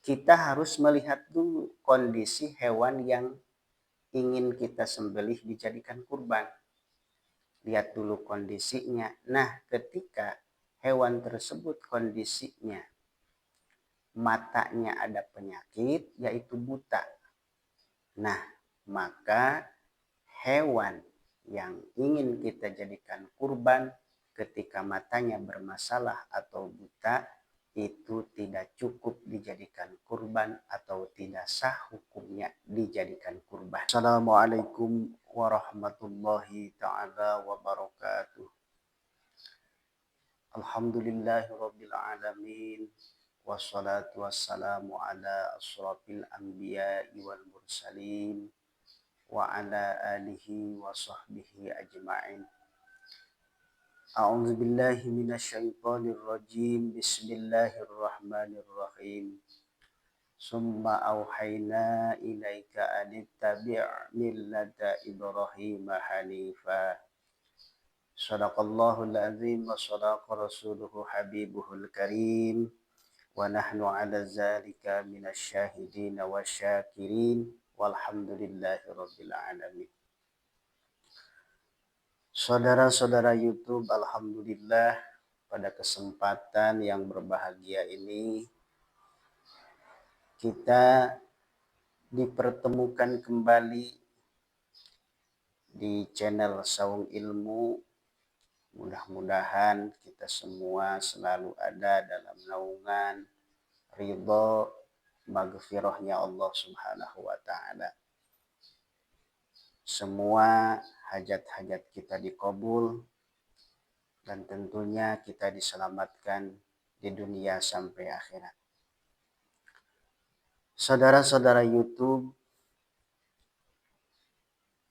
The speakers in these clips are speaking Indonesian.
kita harus melihat dulu kondisi hewan yang ingin kita sembelih dijadikan kurban. Lihat dulu kondisinya. Nah, ketika hewan tersebut kondisinya matanya ada penyakit, yaitu buta. Nah, maka hewan yang ingin kita jadikan kurban ketika matanya bermasalah atau buta, itu tidak cukup dijadikan kurban atau tidak sah hukumnya dijadikan kurban. Assalamualaikum warahmatullahi ta'ala wabarakatuh. Alhamdulillahirabbil alamin. Wassalatu wassalamu ala asrafil anbiya'i wal mursalin wa ala alihi wa sahbihi ajma'in. A'udzu billahi minasyaitonir rajim. Bismillahirrahmanirrahim. Summa auhayna ilaika anittabi' millata Ibrahim hanifa. Shadaqallahul azim wa shadaqa rasuluhu habibuhul karim. Wa nahnu ala zalika minasyahidin wa syakirin. Walhamdulillahi rabbil alamin. Saudara-saudara YouTube, alhamdulillah pada kesempatan yang berbahagia ini kita dipertemukan kembali di channel Saung Ilmu. Mudah-mudahan kita semua selalu ada dalam naungan ridho maghfirahnya Allah Subhanahu wa ta'ala. Semua hajat-hajat kita dikabul dan tentunya kita diselamatkan di dunia sampai akhirat. Saudara-saudara YouTube,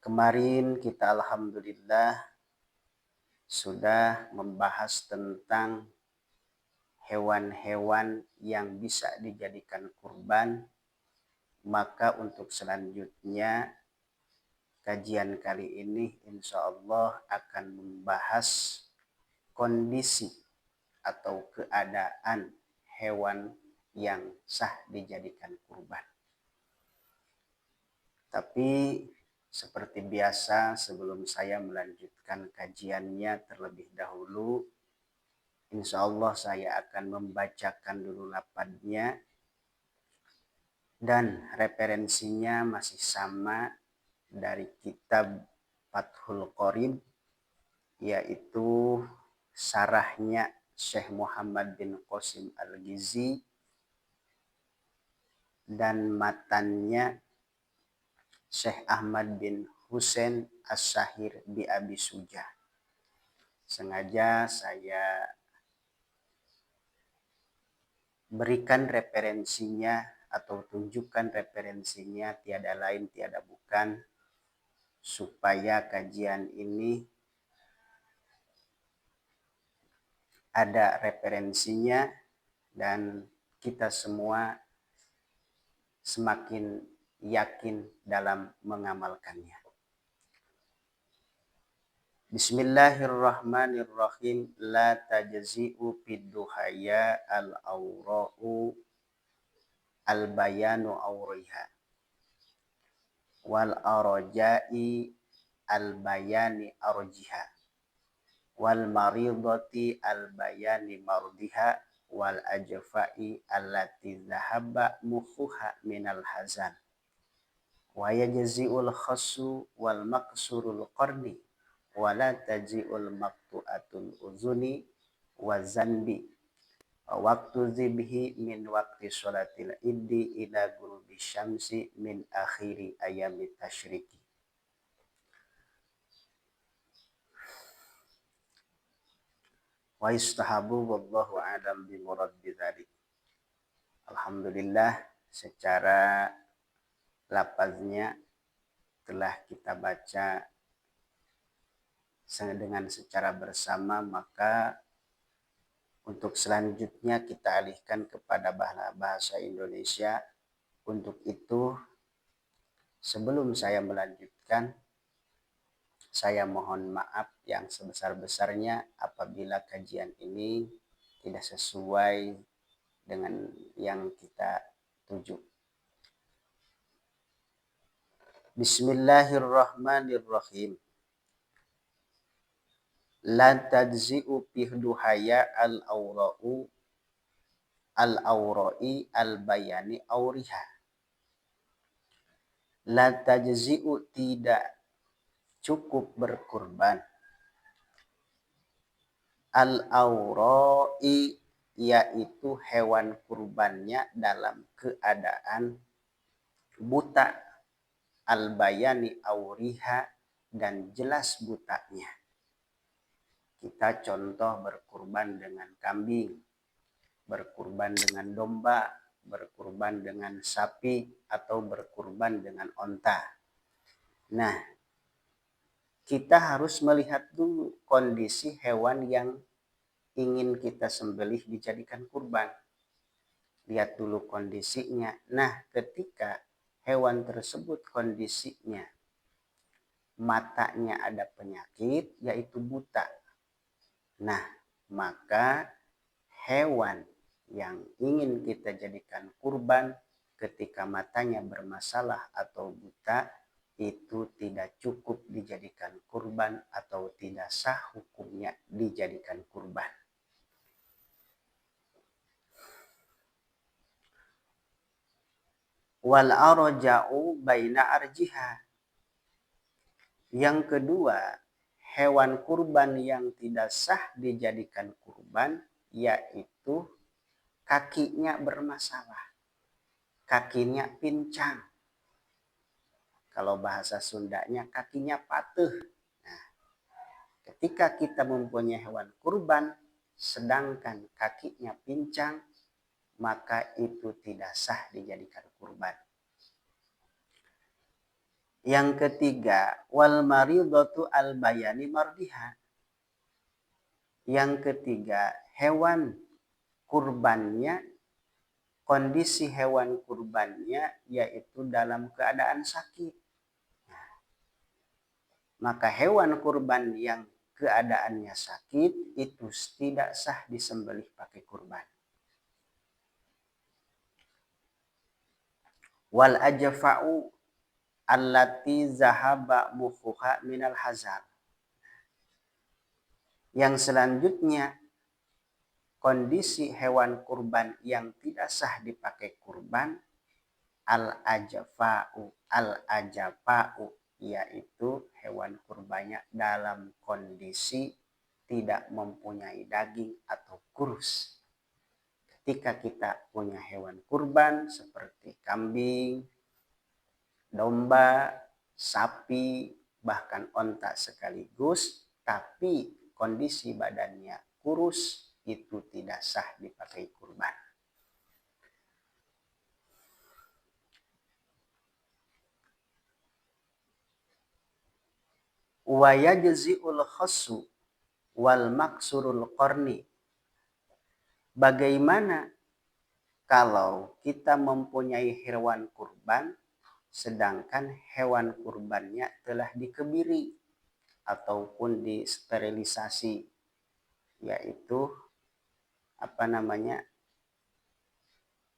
kemarin kita alhamdulillah sudah membahas tentang hewan-hewan yang bisa dijadikan kurban. Maka untuk selanjutnya kajian kali ini insya Allah akan membahas kondisi atau keadaan hewan yang sah dijadikan kurban. Tapi seperti biasa sebelum saya melanjutkan kajiannya terlebih dahulu, insya Allah saya akan membacakan dulu lafadznya dan referensinya masih sama dari kitab Fathul Qorib, yaitu sarahnya Syekh Muhammad bin Qasim Al-Ghizi dan matannya Syekh Ahmad bin Husain As-Sahir bi Abi Sujah. Sengaja saya berikan referensinya atau tunjukkan referensinya tiada lain tiada bukan supaya kajian ini ada referensinya dan kita semua semakin yakin dalam mengamalkannya. Bismillahirrahmanirrahim. La tajzi'u fid duhaya al-awra'u al-bayanu awriha wal arja'i al-bayani arjiha wal maridati al-bayani mardiha wal ajfa'i allati dhahaba mukhuha minal hazan wa yajzi'ul khassu wal maqsurul qarni wa la taji'ul maqtu'atul uzuni wa zanbi waktu zibhi min waktu sholatil iddi ila gurubi syamsi min akhiri ayami tasyriki. Wa istahabu wallahu a'lam bimurad bidzalik. Alhamdulillah secara lafaznya telah kita baca dengan secara bersama, maka untuk selanjutnya kita alihkan kepada bahasa Indonesia. Untuk itu sebelum saya melanjutkan, saya mohon maaf yang sebesar-besarnya apabila kajian ini tidak sesuai dengan yang kita 7. Bismillahirrahmanirrahim. La tajzi'u pihduhaya al-awra'i al-bayani auriha. La tajzi'u tidak cukup berkurban. Al-awra'i yaitu hewan kurbannya dalam keadaan buta. Al-bayani auriha dan jelas butanya. Kita contoh berkurban dengan kambing, berkurban dengan domba, berkurban dengan sapi, atau berkurban dengan onta. Nah, kita harus melihat dulu kondisi hewan yang ingin kita sembelih dijadikan kurban. Lihat dulu kondisinya. Nah, ketika hewan tersebut kondisinya matanya ada penyakit, yaitu buta. Nah, maka hewan yang ingin kita jadikan kurban ketika matanya bermasalah atau buta, itu tidak cukup dijadikan kurban atau tidak sah hukumnya dijadikan kurban. Wal arja'u baina arjiha. Yang kedua, hewan kurban yang tidak sah dijadikan kurban yaitu kakinya bermasalah. Kakinya pincang. Kalau bahasa Sundanya kakinya patuh. Nah, ketika kita mempunyai hewan kurban sedangkan kakinya pincang, maka itu tidak sah dijadikan kurban. Yang ketiga, wal maridatu al bayani mardiha. Yang ketiga, hewan kurbannya, kondisi hewan kurbannya yaitu dalam keadaan sakit. Maka hewan kurban yang keadaannya sakit itu tidak sah disembelih pakai kurban. Wal ajfa'u allati zahaba mukhuha minal hazar. Yang selanjutnya, kondisi hewan kurban yang tidak sah dipakai kurban, al-ajfa'u yaitu hewan kurbannya dalam kondisi tidak mempunyai daging atau kurus. Ketika kita punya hewan kurban seperti kambing, domba, sapi, bahkan onta sekaligus, tapi kondisi badannya kurus, itu tidak sah dipakai kurban. Wa yajzi'ul khassu wal maksurul qarni. Bagaimana kalau kita mempunyai hewan kurban sedangkan hewan kurbannya telah dikebiri ataupun disterilisasi, yaitu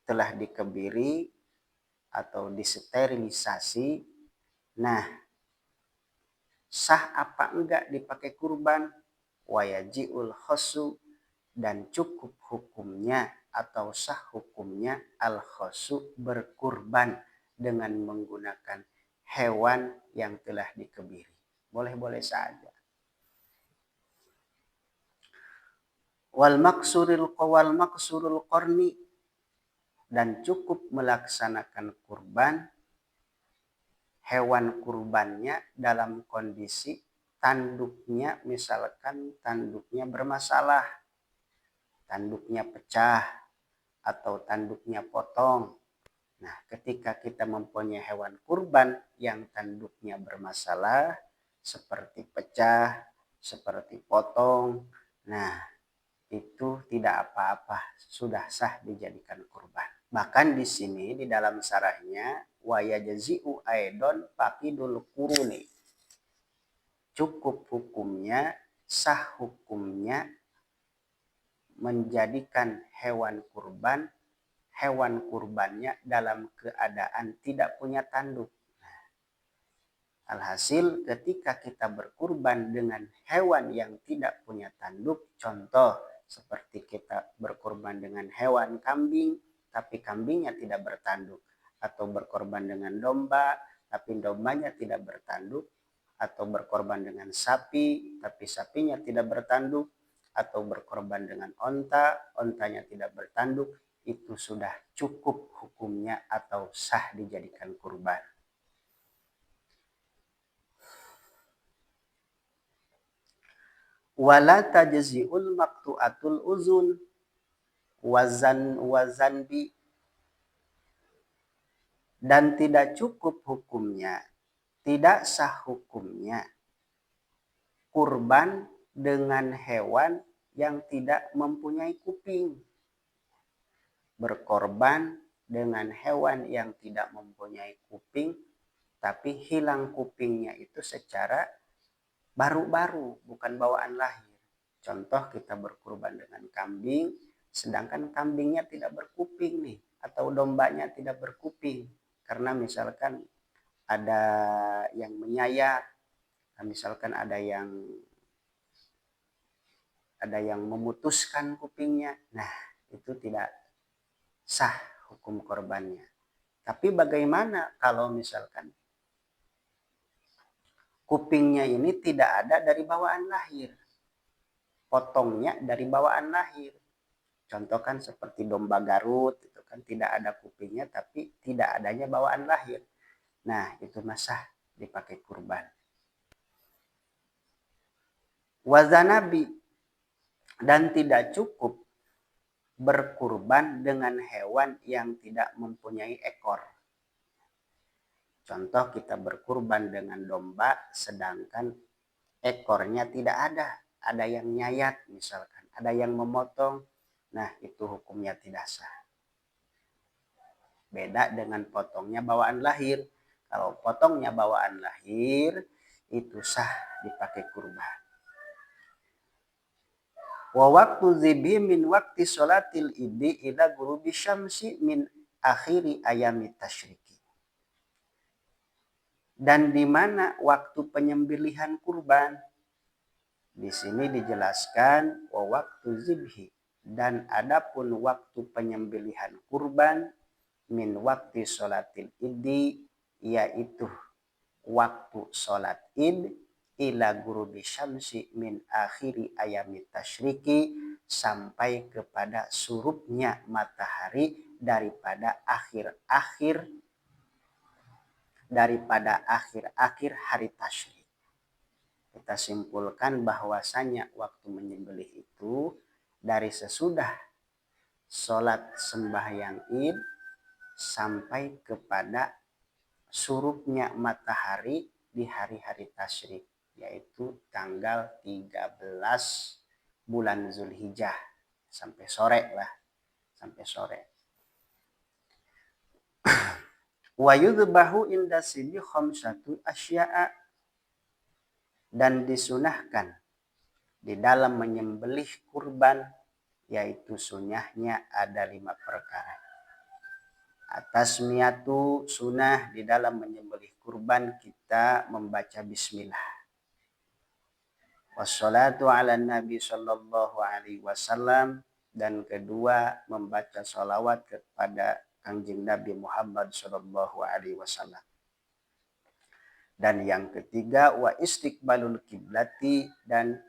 telah dikebiri atau disterilisasi. Nah, sah apa enggak dipakai kurban? Wayaji'ul khassu, dan cukup hukumnya atau sah hukumnya al khassu berkurban dengan menggunakan hewan yang telah dikebiri. Boleh-boleh saja. Wal maksurul qarni, dan cukup melaksanakan kurban hewan kurbannya dalam kondisi tanduknya, misalkan tanduknya bermasalah, tanduknya pecah atau tanduknya potong. Nah, ketika kita mempunyai hewan kurban yang tanduknya bermasalah seperti pecah, seperti potong, nah itu tidak apa-apa, sudah sah dijadikan kurban. Bahkan di sini di dalam syarahnya wa yajzi'u aidon faqidul quruni. Cukup hukumnya, sah hukumnya menjadikan hewan kurban hewan kurbannya dalam keadaan tidak punya tanduk. Alhasil ketika kita berkurban dengan hewan yang tidak punya tanduk, contoh seperti kita berkurban dengan hewan kambing, tapi kambingnya tidak bertanduk, atau berkorban dengan domba, tapi dombanya tidak bertanduk, atau berkorban dengan sapi, tapi sapinya tidak bertanduk, atau berkorban dengan onta, ontanya tidak bertanduk, itu sudah cukup hukumnya atau sah dijadikan kurban. Wala tajzi'ul maqtu'atul uzun wazanbi, dan tidak cukup hukumnya, tidak sah hukumnya kurban dengan hewan yang tidak mempunyai kuping. Berkorban dengan hewan yang tidak mempunyai kuping, tapi hilang kupingnya itu secara baru-baru, bukan bawaan lahir. Contoh kita berkurban dengan kambing, sedangkan kambingnya tidak berkuping nih, atau dombanya tidak berkuping. Karena misalkan ada yang menyayat, misalkan ada yang memutuskan kupingnya, nah itu tidak sah hukum korbannya. Tapi bagaimana kalau misalkan kupingnya ini tidak ada dari bawaan lahir, potongnya dari bawaan lahir. Contoh kan seperti domba Garut, itu kan tidak ada kupingnya tapi tidak adanya bawaan lahir. Nah, itu sah dipakai kurban. Wazanabi, dan tidak cukup berkurban dengan hewan yang tidak mempunyai ekor. Contoh kita berkurban dengan domba sedangkan ekornya tidak ada yang nyayat misalkan, ada yang memotong, nah itu hukumnya tidak sah. Beda dengan potongnya bawaan lahir. Kalau potongnya bawaan lahir itu sah dipakai kurban. Wa waktu zibhi min waktu sholatil idi ila gurubi syamsi min akhiri ayami tasyriki. Dan di mana waktu penyembelihan kurban? Di sini dijelaskan wa waktu zibhi, dan adapun waktu penyembelihan kurban min waktu sholatil idi, yaitu waktu sholat id ila gurubi syamsi min akhiri ayami tasyriki, sampai kepada surupnya matahari daripada akhir-akhir hari tasyrik. Kita simpulkan bahwasanya waktu menyembelih itu dari sesudah sholat sembahyang id sampai kepada surupnya matahari di hari-hari tasyrik, yaitu tanggal 13 bulan Zulhijjah sampai sore lah, sampai sore. Wa yudbahu inda sibi khamsatu asya'a, dan disunahkan di dalam menyembelih kurban, yaitu sunnahnya ada 5 perkara. Atasmiyatu, sunnah di dalam menyembelih kurban kita membaca bismillah. Wassalatu ala nabi sallallahu alaihi wasallam, dan kedua membaca salawat kepada Kanjeng Nabi Muhammad sallallahu alaihi wasallam. Dan yang ketiga wa istiqbalul kiblati, dan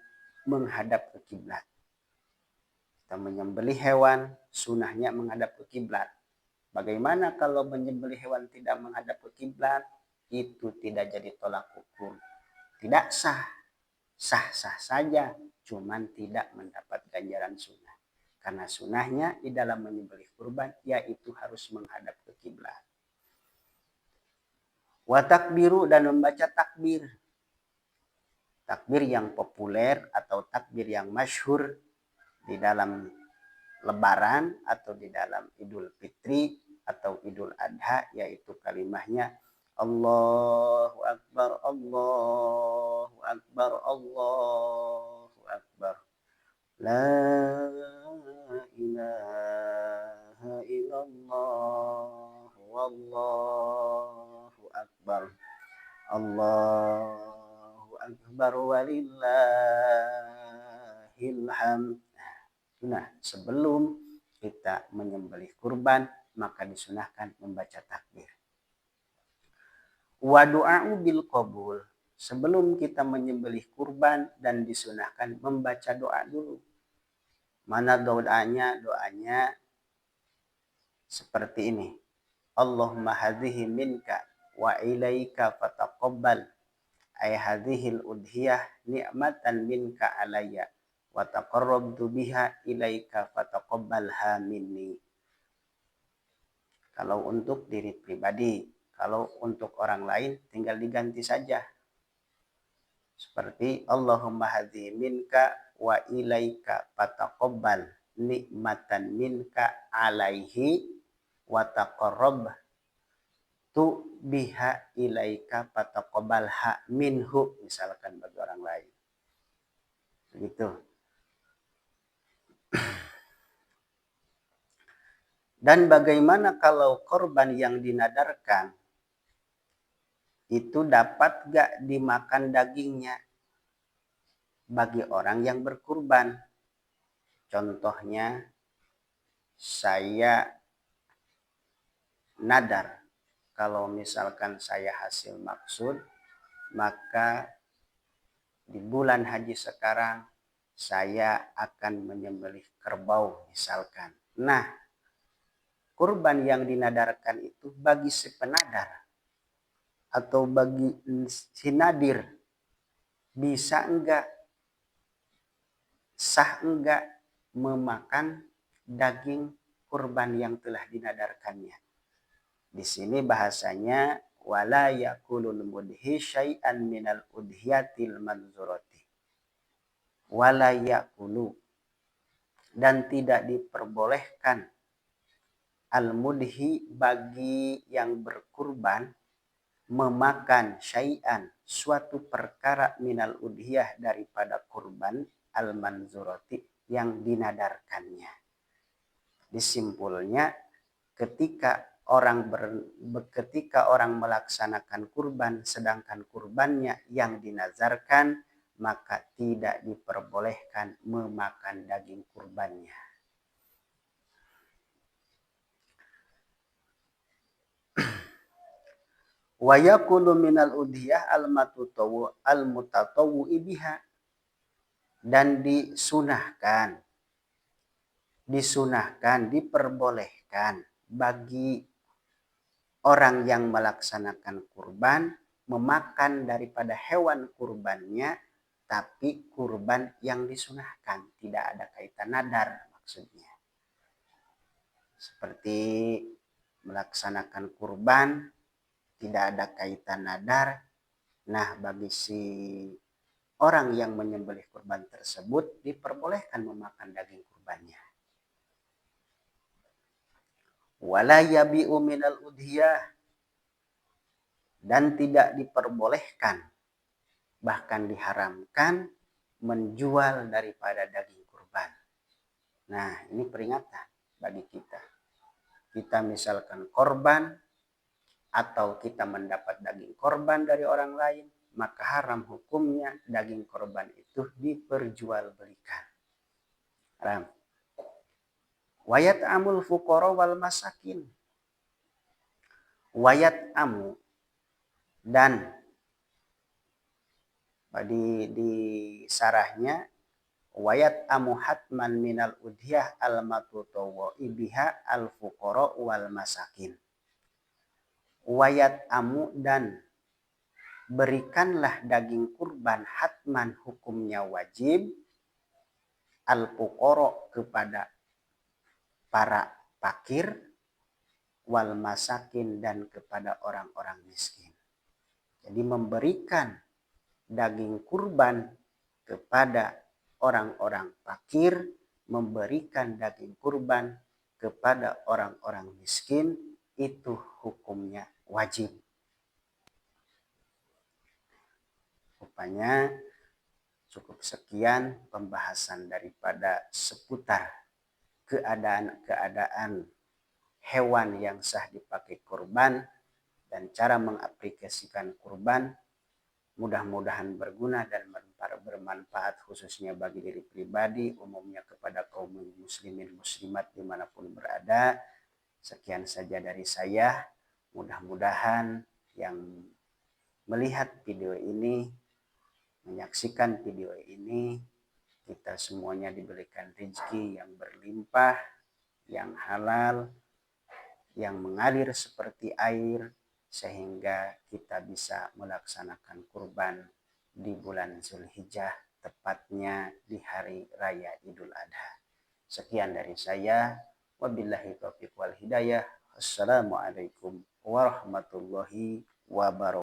menghadap ke kiblat. Kita menyembelih hewan, sunahnya menghadap ke kiblat. Bagaimana kalau menyembelih hewan tidak menghadap ke kiblat? Itu tidak jadi tolak ukur. Tidak sah. Sah-sah saja, cuman tidak mendapat ganjaran sunnah. Karena sunnahnya di dalam menyembelih kurban yaitu harus menghadap ke kiblat. Wa takbiru, dan membaca takbir. Takbir yang populer atau takbir yang masyhur di dalam Lebaran atau di dalam Idul Fitri atau Idul Adha, yaitu kalimahnya Allahu Akbar, Allahu Akbar, Allahu Akbar. La ilaha illallah, Allahu Akbar. Allahu Akbar walillahil hamd. Nah, sebelum kita menyembelih kurban, maka disunahkan membaca takbir. Wa du'a'u bil qabul. Sebelum kita menyembelih kurban dan disunahkan membaca doa dulu. Mana doanya? Doanya seperti ini. Allahumma hadhihi minka wa ilaika fataqabbal. Ay hadhil udhiyah ni'matan minka alayya wa taqarrabtu biha ilaika fataqabbalha minni. Kalau untuk diri pribadi, kalau untuk orang lain tinggal diganti saja. Seperti Allahumma hadhihi minka wa ilaika fataqabbal ni'matan minka alaihi wa taqarrabtu biha ilaika fataqabbalha minhu, misalkan bagi orang lain. Begitu. Dan bagaimana kalau korban yang dinadarkan itu dapat gak dimakan dagingnya bagi orang yang berkurban? Contohnya, saya nadar kalau misalkan saya hasil maksud, maka di bulan haji sekarang saya akan menyembelih kerbau misalkan. Nah, kurban yang dinadarkan itu bagi si penadar atau bagi si nadir, bisa enggak, sah enggak memakan daging kurban yang telah dinadarkannya? Di sini bahasanya wala yakulul mudhi syai'an minal udhiyatil manzurati. Wala yakulu, dan tidak diperbolehkan al-mudhi bagi yang berkurban memakan syai'an suatu perkara minal udhiyah daripada kurban al-manzurati yang dinadarkannya. Disimpulnya, ketika orang melaksanakan kurban sedangkan kurbannya yang dinazarkan, maka tidak diperbolehkan memakan daging kurbannya. Wa yakulu minal udhiyah al-mutatawwu biha, dan diperbolehkan bagi orang yang melaksanakan kurban memakan daripada hewan kurbannya, tapi kurban yang disunahkan, tidak ada kaitan nadar maksudnya. Seperti melaksanakan kurban tidak ada kaitan nadar. Nah, bagi si orang yang menyembelih kurban tersebut diperbolehkan memakan daging kurbannya. Wala yabi'u minal udhiyah, dan tidak diperbolehkan, bahkan diharamkan menjual daripada daging kurban. Nah, ini peringatan bagi kita. Kita misalkan korban atau kita mendapat daging korban dari orang lain, maka haram hukumnya daging korban itu diperjualbelikan. Haram. Wayat amul fuqara wal masakin. Wayat amu, dan di sarahnya wayat amu hatman minal udhiyah al matutawwa ibiha al fuqara wal masakin. Wayat amu, dan berikanlah daging kurban hatman hukumnya wajib al fuqara kepada para fakir wal masakin, dan kepada orang-orang miskin. Jadi memberikan daging kurban kepada orang-orang fakir, memberikan daging kurban kepada orang-orang miskin, itu hukumnya wajib. Rupanya cukup sekian pembahasan daripada seputar keadaan-keadaan hewan yang sah dipakai kurban. kurban dan cara mengaplikasikan kurban. Mudah-mudahan berguna dan bermanfaat khususnya bagi diri pribadi, umumnya kepada kaum muslimin muslimat dimanapun berada. Sekian saja dari saya. Mudah-mudahan yang melihat video ini, menyaksikan video ini, kita semuanya diberikan rezeki yang berlimpah, yang halal, yang mengalir seperti air, sehingga kita bisa melaksanakan kurban di bulan Zulhijjah, tepatnya di hari raya Idul Adha. Sekian dari saya. Wabillahi taufiq wal hidayah. Assalamualaikum warahmatullahi wabarakatuh.